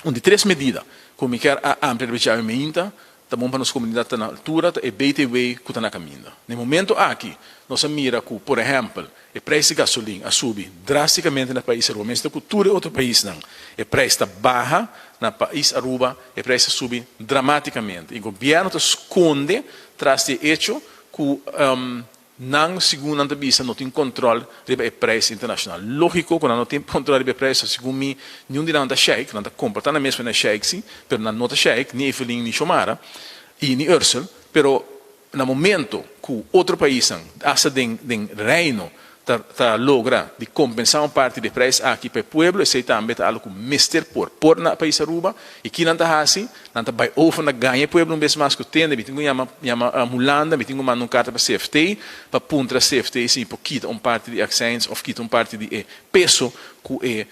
onde três medidas, como quer a ampla rebaixamento, também para as comunidades na altura e BTW que está na caminho. No momento aqui, nós mira que, por exemplo, o preço de gasolina sobe drasticamente no país Aruba, mas na cultura outro país não. O preço está baixa no país Aruba, o preço sobe dramaticamente. O governo esconde tras de hecho que não, segundo a vista, não tem controle do preço internacional. Lógico, quando não tem controle do preço, segundo mim, nenhum de nós shake, não está comprando a mesma shake, mas não está shake, nem Evelyn, nem Xomara, e nem Ursel, pero no momento que outro país, essa den reino, logra de compensar uma parte do preço aqui para o povo, e também algo que mister por na país Aruba, e que não está assim, não está vai over na ganha o povo, não vê mais que tem, me tenho uma mulanda, me tenho uma carta para CFT, para punta CFT, sim, para quitar uma parte de accents, ou quitar uma parte de peso que é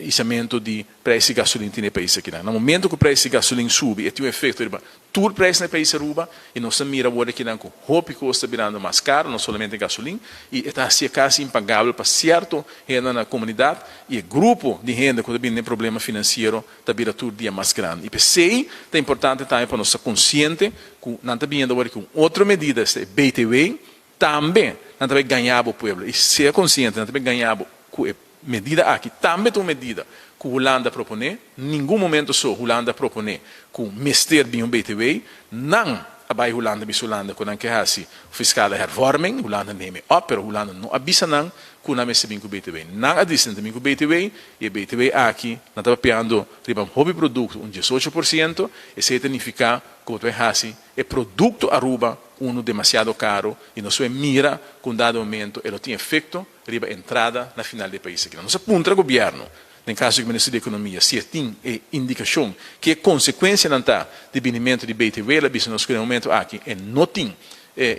isamento de preço de gasolina no país aqui. No momento que o preço de gasolina sube, tem um efeito de todo o preço no país Aruba, e nós mira agora que o roupa custa virando mais caro, não somente gasolina, e está assim quase impagável para certo renda na comunidade, e o grupo de renda que tem problema financeiro está virando todo dia mais grande. E pensei, é importante também para nós estar consciente que não está vindo agora com outra medida, este BTW, também não vai ganhar o povo, e ser consciente, não vai ganhar com medida aqui, também é uma medida que a Holanda propõe, nenhum momento só a Holanda propõe que o mestre de um BTW, não a Holanda, mas a Holanda, quando a fiscal hervorming, a Holanda neme op, mas a Holanda não avisa não que não mestre de um BTW. Não avisa também que o BTW, e o BTW aqui, não está pagando um hobby produto, 18%, e isso significa que o produto Aruba, demasiado caro, e não só mira, com dado momento, ele tem efeito, riba entrada na final do país aqui. Não se apunta ao governo, no caso do Ministério da Economia, se tem indicação que a consequência não está de benimento de BTW, ela diz no momento aqui, e não tem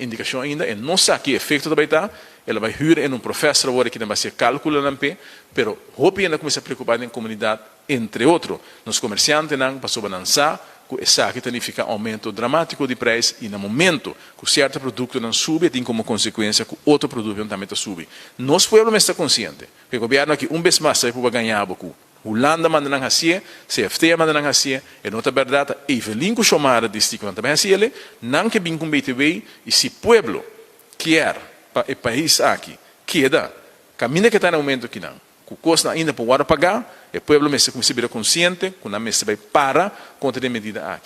indicação ainda, e não sabe que efeito vai estar, ela vai vir em um professor agora que não vai ser cálculo na pé, mas roupa ainda começa a preocupar na comunidade, entre outros, nos comerciantes não, passou a lançar, que essa aqui significa aumento dramático de preço, e no momento que certo produto não sube, tem como consequência que outro produto também sube. Nós, povo, está consciente, que o governo aqui, vez mais, vai ganhar pouco. Holanda manda não assim, CFT manda não assim, e não é verdade, Evelyn que chamara de distrito também assim, não que vem com BTW, e se o povo quer, para o país aqui, queda, caminha que está no momento que não, que o custo ainda pode pagar, o povo começa a ser consciente, que não vai parar contra a medida aqui.